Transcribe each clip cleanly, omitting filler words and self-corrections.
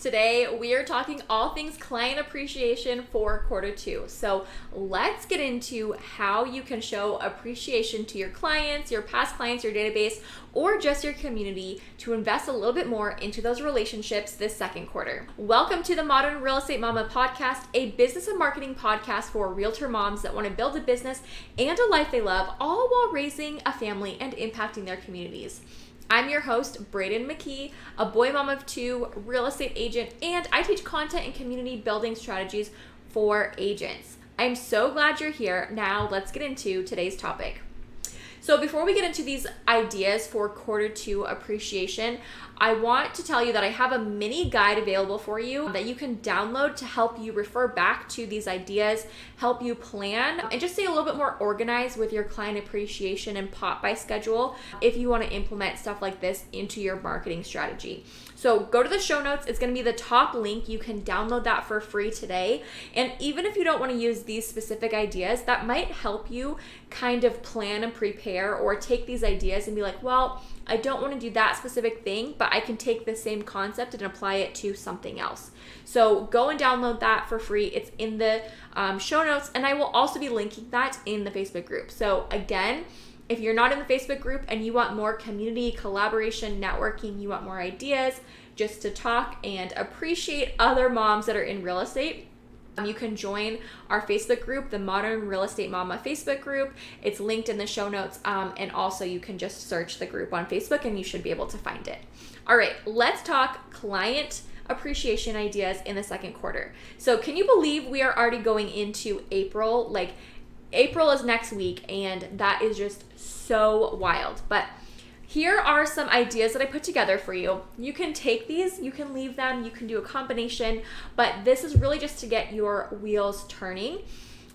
Today, we are talking all things client appreciation for quarter two. So let's get into how you can show appreciation to your clients, your past clients, your database, or just your community to invest a little bit more into those relationships this second quarter. Welcome to the Modern Real Estate Mama podcast, a business and marketing podcast for realtor moms that want to build a business and a life they love, all while raising a family and impacting their communities. I'm your host, Braden McKee, a boy mom of two, real estate agent, and I teach content and community building strategies for agents. I'm so glad you're here. Now let's get into today's topic. So before we get into these ideas for quarter two appreciation, I want to tell you that I have a mini guide available for you that you can download to help you refer back to these ideas, help you plan, and just stay a little bit more organized with your client appreciation and pop by schedule if you want to implement stuff like this into your marketing strategy. So go to the show notes. It's going to be the top link. You can download that for free today. And even if you don't want to use these specific ideas, that might help you kind of plan and prepare or take these ideas and be like, well, I don't want to do that specific thing, but I can take the same concept and apply it to something else. So go and download that for free. It's in the show notes, and I will also be linking that in the Facebook group. So again, if you're not in the Facebook group and you want more community collaboration, networking, you want more ideas just to talk and appreciate other moms that are in real estate, you can join our Facebook group, the Modern Real Estate Mama Facebook group. It's linked in the show notes, and also you can just search the group on Facebook and you should be able to find it. All right, let's talk client appreciation ideas in the second quarter. So can you believe we are already going into April? Like, April is next week, and that is just so wild. But here are some ideas that I put together for you. You can take these, you can leave them, you can do a combination, but this is really just to get your wheels turning.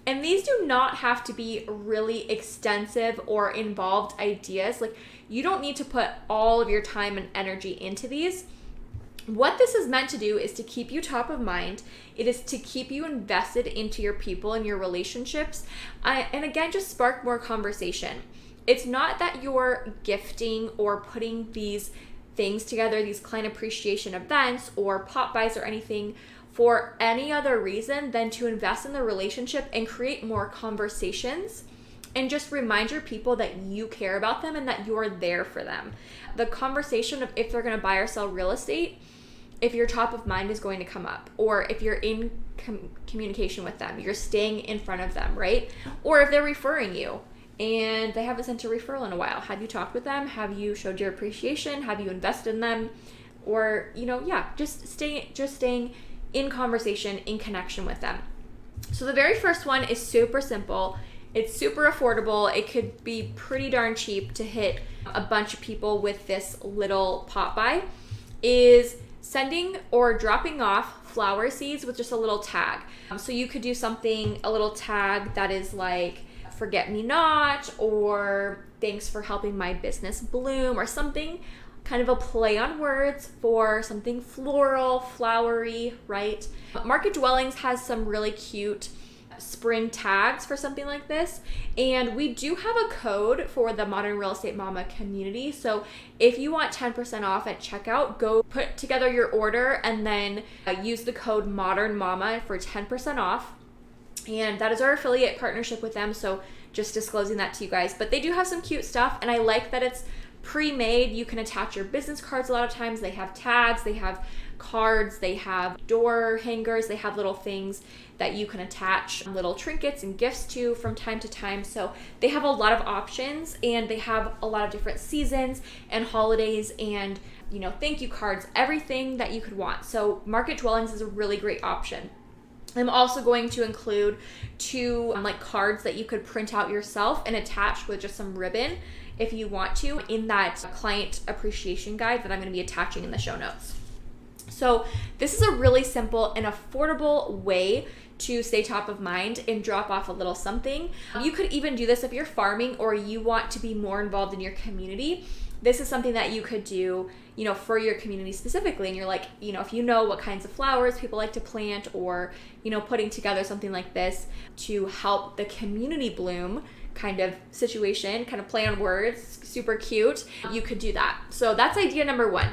And these do not have to be really extensive or involved ideas. Like, you don't need to put all of your time and energy into these. What this is meant to do is to keep you top of mind. It is to keep you invested into your people and your relationships. And again, just spark more conversation. It's not that you're gifting or putting these things together, these client appreciation events or pop buys or anything for any other reason than to invest in the relationship and create more conversations and just remind your people that you care about them and that you're there for them. The conversation of if they're going to buy or sell real estate, if you're top of mind, is going to come up. Or if you're in communication with them, you're staying in front of them, right? Or if they're referring you and they haven't sent a referral in a while, have you talked with them? Have you showed your appreciation? Have you invested in them? Or, just staying in conversation, in connection with them. So the very first one is super simple. It's super affordable. It could be pretty darn cheap to hit a bunch of people with this little pop by, is sending or dropping off flower seeds with just a little tag. So you could do a little tag that is like, forget me not, or thanks for helping my business bloom, or something kind of a play on words for something floral, flowery, right? Market Dwellings has some really cute spring tags for something like this, and we do have a code for the Modern Real Estate Mama community. So if you want 10% off at checkout, go put together your order and then use the code Modern Mama for 10% off. And that is our affiliate partnership with them, so just disclosing that to you guys. But they do have some cute stuff, and I like that it's pre-made. You can attach your business cards a lot of times. They have tags, they have cards, they have door hangers, they have little things that you can attach little trinkets and gifts to from time to time. So they have a lot of options, and they have a lot of different seasons and holidays and thank you cards, everything that you could want. So Market Dwellings is a really great option. I'm also going to include two cards that you could print out yourself and attach with just some ribbon if you want to in that client appreciation guide that I'm going to be attaching in the show notes. So this is a really simple and affordable way to stay top of mind and drop off a little something. You could even do this if you're farming or you want to be more involved in your community. This is something that you could do, for your community specifically. And you're like, if you know what kinds of flowers people like to plant, or, putting together something like this to help the community bloom kind of situation, kind of play on words, super cute, you could do that. So that's idea number one.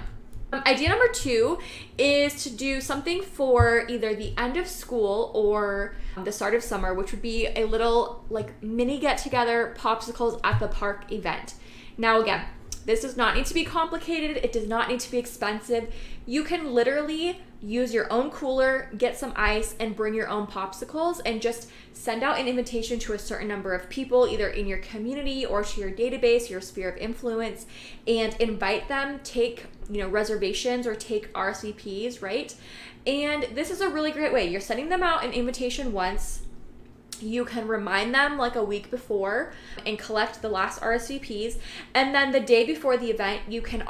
Idea number 2 is to do something for either the end of school or the start of summer, which would be a little like mini get together popsicles at the park event. Now again, this does not need to be complicated. It does not need to be expensive. You can literally use your own cooler, get some ice, and bring your own popsicles and just send out an invitation to a certain number of people, either in your community or to your database, your sphere of influence, and invite them, take, reservations or take RSVPs, right? And this is a really great way. You're sending them out an invitation once. You can remind them like a week before and collect the last RSVPs. And then the day before the event, you can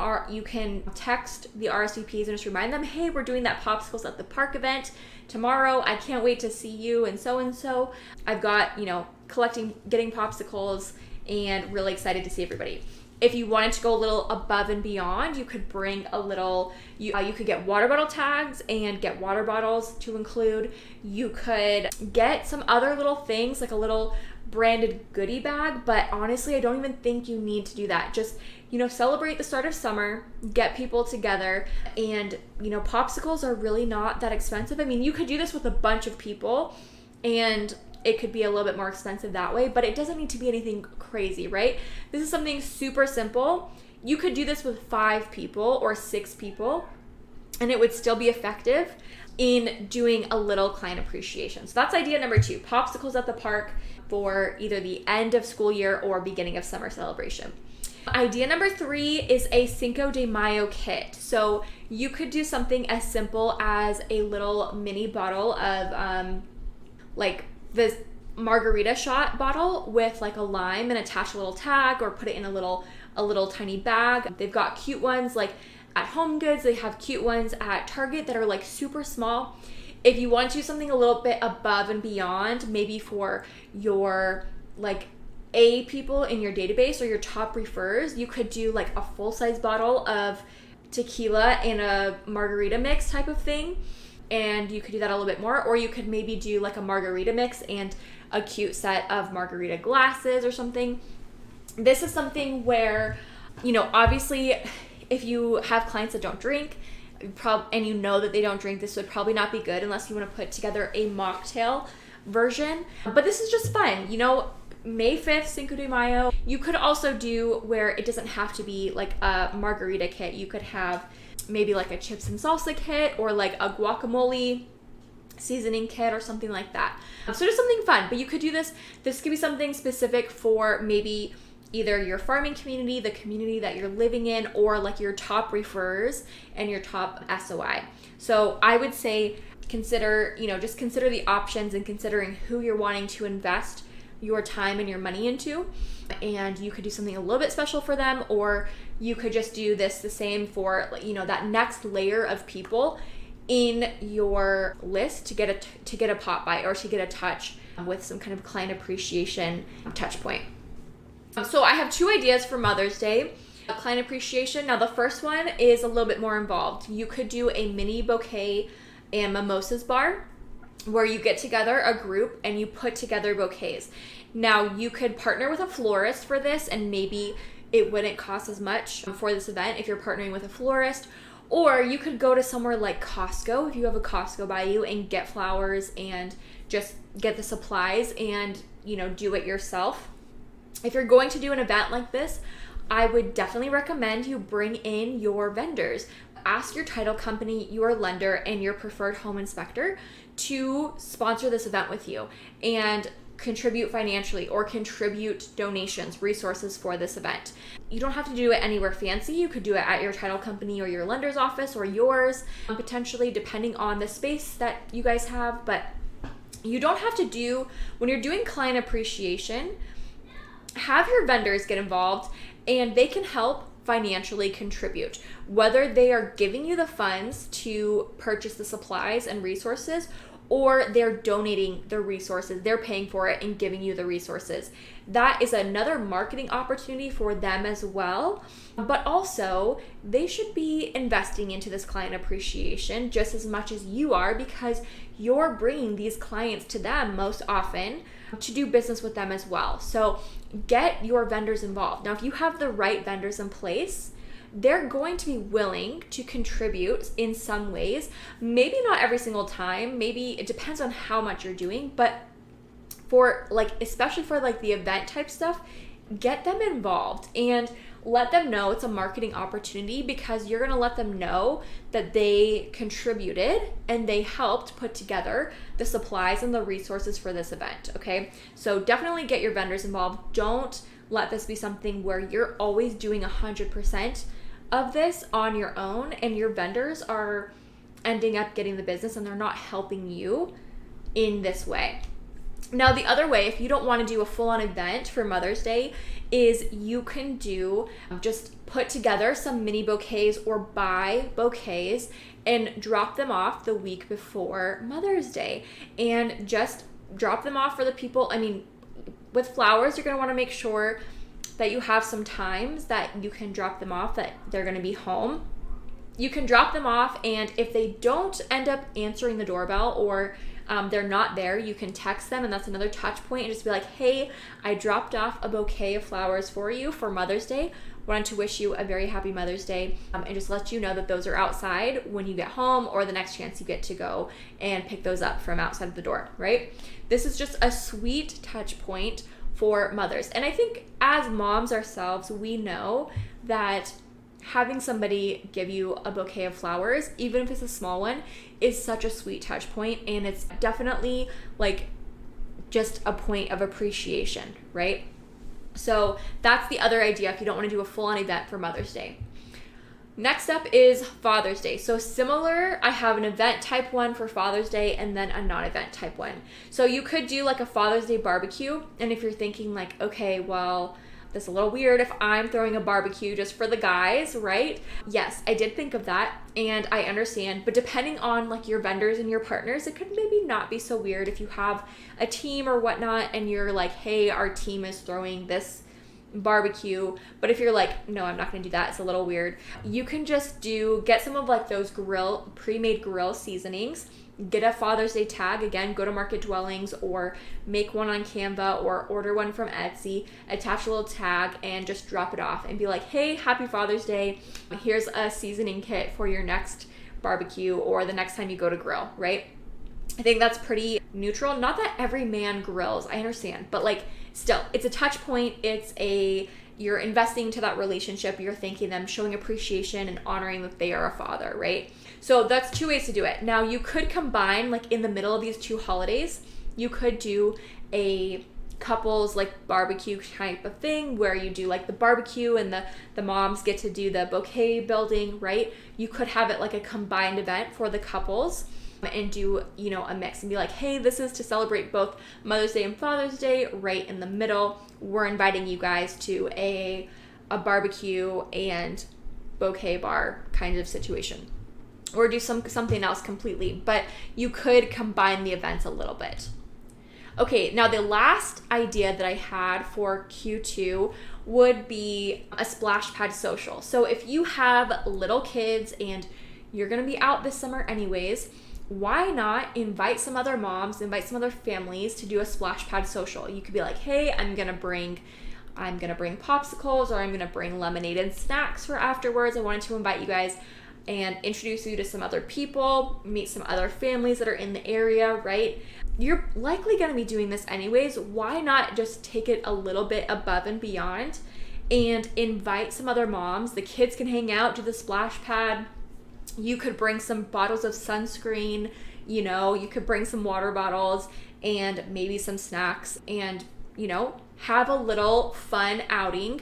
text the RSVPs and just remind them, hey, we're doing that popsicles at the park event tomorrow. I can't wait to see you and so. I've got, getting popsicles and really excited to see everybody. If you wanted to go a little above and beyond, you could bring a little, you could get water bottle tags and get water bottles to include. You could get some other little things like a little branded goodie bag, but honestly, I don't even think you need to do that. Just, celebrate the start of summer, get people together, and, popsicles are really not that expensive. I mean, you could do this with a bunch of people and it could be a little bit more expensive that way, but it doesn't need to be anything crazy, right? This is something super simple. You could do this with 5 people or 6 people, and it would still be effective in doing a little client appreciation. So that's idea number 2, popsicles at the park for either the end of school year or beginning of summer celebration. Idea number 3 is a Cinco de Mayo kit. So you could do something as simple as a little mini bottle of this margarita shot bottle with like a lime and attach a little tag or put it in a little tiny bag. They've got cute ones like at Home Goods. They have cute ones at Target that are like super small. If you want to do something a little bit above and beyond, maybe for your like A people in your database or your top refers, you could do like a full-size bottle of tequila in a margarita mix type of thing. And you could do that a little bit more, or you could maybe do like a margarita mix and a cute set of margarita glasses or something. This is something where, obviously if you have clients that don't drink and you know that they don't drink, this would probably not be good unless you want to put together a mocktail version. But this is just fun, May 5th, Cinco de Mayo. You could also do where it doesn't have to be like a margarita kit. You could have maybe like a chips and salsa kit or like a guacamole seasoning kit or something like that. So just something fun, but you could do this. This could be something specific for maybe either your farming community, the community that you're living in, or like your top refers and your top SOI. So I would say consider the options and considering who you're wanting to invest your time and your money into. And you could do something a little bit special for them, or you could just do this the same for that next layer of people in your list to get a pop by or to get a touch with some kind of client appreciation touch point. So I have 2 ideas for Mother's Day client appreciation. Now the first one is a little bit more involved. You could do a mini bouquet and mimosas bar where you get together a group and you put together bouquets. Now you could partner with a florist for this, and maybe it wouldn't cost as much for this event if you're partnering with a florist. Or you could go to somewhere like Costco if you have a Costco by you and get flowers and just get the supplies and do it yourself. If you're going to do an event like this, I would definitely recommend you bring in your vendors. Ask your title company, your lender, and your preferred home inspector to sponsor this event with you and contribute financially or contribute donations, resources for this event. You don't have to do it anywhere fancy. You could do it at your title company or your lender's office or yours, potentially depending on the space that you guys have. But you don't have to do, when you're doing client appreciation, have your vendors get involved and they can help financially contribute, whether they are giving you the funds to purchase the supplies and resources, or they're donating the resources, they're paying for it and giving you the resources. That is another marketing opportunity for them as well. But also, they should be investing into this client appreciation just as much as you are, because you're bringing these clients to them most often to do business with them as well. So get your vendors involved. Now, if you have the right vendors in place, they're going to be willing to contribute in some ways. Maybe not every single time. Maybe it depends on how much you're doing, but for like, especially for like the event type stuff, get them involved and let them know it's a marketing opportunity, because you're going to let them know that they contributed and they helped put together the supplies and the resources for this event. Okay. So definitely get your vendors involved. Don't let this be something where you're always doing 100% of this on your own and your vendors are ending up getting the business and they're not helping you in this way. Now, the other way, if you don't want to do a full-on event for Mother's Day, is you can do just put together some mini bouquets or buy bouquets and drop them off the week before Mother's Day, and just drop them off for the people. I mean, with flowers, you're going to want to make sure that you have some times that you can drop them off, that they're going to be home. You can drop them off, and if they don't end up answering the doorbell or they're not there, you can text them, and that's another touch point, and just be like, hey, I dropped off a bouquet of flowers for you for Mother's Day. Wanted to wish you a very happy Mother's Day, and just let you know that those are outside when you get home, or the next chance you get to go and pick those up from outside of the door, right? This is just a sweet touch point for mothers. And I think as moms ourselves, we know that having somebody give you a bouquet of flowers, even if it's a small one, is such a sweet touch point, and it's definitely like just a point of appreciation, right? So that's the other idea if you don't want to do a full-on event for Mother's Day. Next up is Father's Day. So similar, I have an event type one for Father's Day and then a non-event type one. So you could do like a Father's Day barbecue, and if you're thinking like, okay, well, that's a little weird if I'm throwing a barbecue just for the guys, right? Yes, I did think of that, and I understand, but depending on like your vendors and your partners, it could maybe not be so weird if you have a team or whatnot and you're like, hey, our team is throwing this barbecue. But if you're like, no, I'm not gonna do that, it's a little weird, you can just get some of like those pre-made grill seasonings. Get a Father's Day tag. Again, go to Market Dwellings or make one on Canva or order one from Etsy, attach a little tag and just drop it off and be like, hey, happy Father's Day. Here's a seasoning kit for your next barbecue or the next time you go to grill, right? I think that's pretty neutral. Not that every man grills, I understand, but like still, it's a touch point. You're investing to that relationship. You're thanking them, showing appreciation and honoring that they are a father, right? So that's two ways to do it. Now you could combine, like in the middle of these two holidays, you could do a couples like barbecue type of thing where you do like the barbecue and the moms get to do the bouquet building, right? You could have it like a combined event for the couples and do, a mix and be like, hey, this is to celebrate both Mother's Day and Father's Day right in the middle. We're inviting you guys to a barbecue and bouquet bar kind of situation. Or do something else completely, but you could combine the events a little bit. Okay, now the last idea that I had for Q2 would be a splash pad social. So if you have little kids and you're gonna be out this summer anyways, why not invite some other moms, invite some other families to do a splash pad social? You could be like, hey, I'm gonna bring popsicles, or I'm gonna bring lemonade and snacks for afterwards. I wanted to invite you guys and introduce you to some other people, meet some other families that are in the area, right? You're likely going to be doing this anyways. Why not just take it a little bit above and beyond and invite some other moms? The kids can hang out, do the splash pad. You could bring some bottles of sunscreen, you could bring some water bottles and maybe some snacks and, have a little fun outing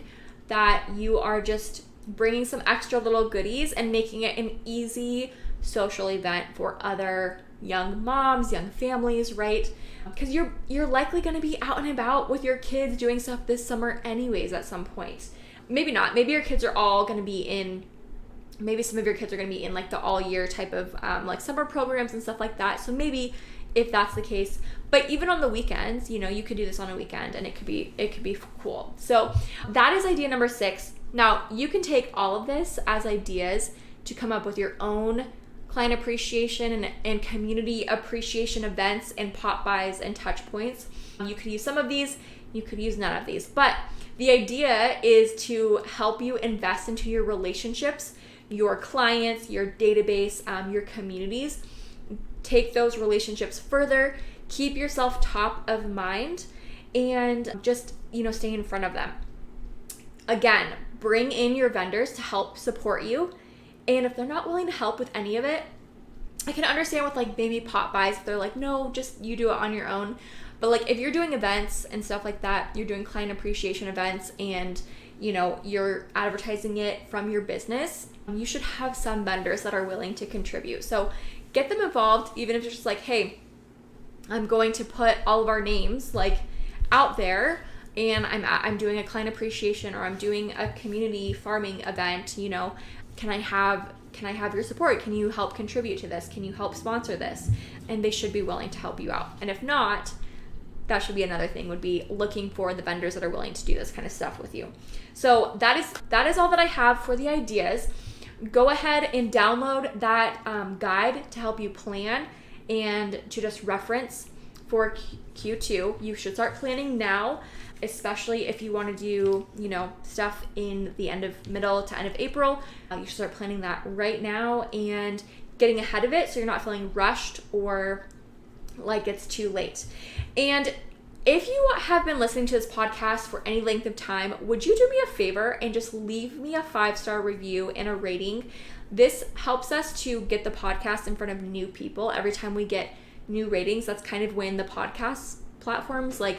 that you are just bringing some extra little goodies and making it an easy social event for other young moms, young families, right? Because you're likely going to be out and about with your kids doing stuff this summer anyways at some point. Maybe not. Maybe your kids are all going to be in, maybe some of your kids are going to be in like the all year type of like summer programs and stuff like that. So maybe if that's the case, but even on the weekends, you could do this on a weekend and it could be cool. So that is idea number 6. Now, you can take all of this as ideas to come up with your own client appreciation and community appreciation events and pop buys and touch points. You could use some of these you could use none of these. But the idea is to help you invest into your relationships, your clients, your database, your communities. Take those relationships further, keep yourself top of mind, and just, stay in front of them. Again, bring in your vendors to help support you. And if they're not willing to help with any of it, I can understand with like maybe pop buys if they're like, no, just you do it on your own. But like if you're doing events and stuff like that, you're doing client appreciation events and you're advertising it from your business, you should have some vendors that are willing to contribute. So get them involved, even if it's just like, hey, I'm going to put all of our names like out there, and I'm doing a client appreciation, or I'm doing a community farming event. Can I have your support? Can you help contribute to this? Can you help sponsor this? And they should be willing to help you out. And if not, that should be another thing, would be looking for the vendors that are willing to do this kind of stuff with you. So that is all that I have for the ideas. Go ahead and download that guide to help you plan and to just reference for Q2. You should start planning now, especially if you want to do, stuff in the middle to end of April. You should start planning that right now and getting ahead of it so you're not feeling rushed or like it's too late. And if you have been listening to this podcast for any length of time, would you do me a favor and just leave me a 5-star review and a rating? This helps us to get the podcast in front of new people. Every time we get new ratings, that's kind of when the podcast platforms like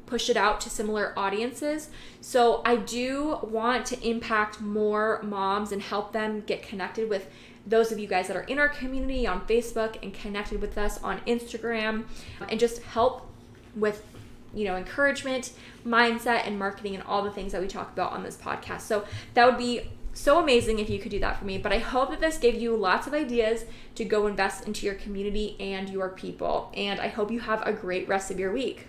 push it out to similar audiences. So I do want to impact more moms and help them get connected with those of you guys that are in our community on Facebook and connected with us on Instagram, and just help with, encouragement, mindset, and marketing, and all the things that we talk about on this podcast. So that would be so amazing if you could do that for me. But I hope that this gave you lots of ideas to go invest into your community and your people. And I hope you have a great rest of your week.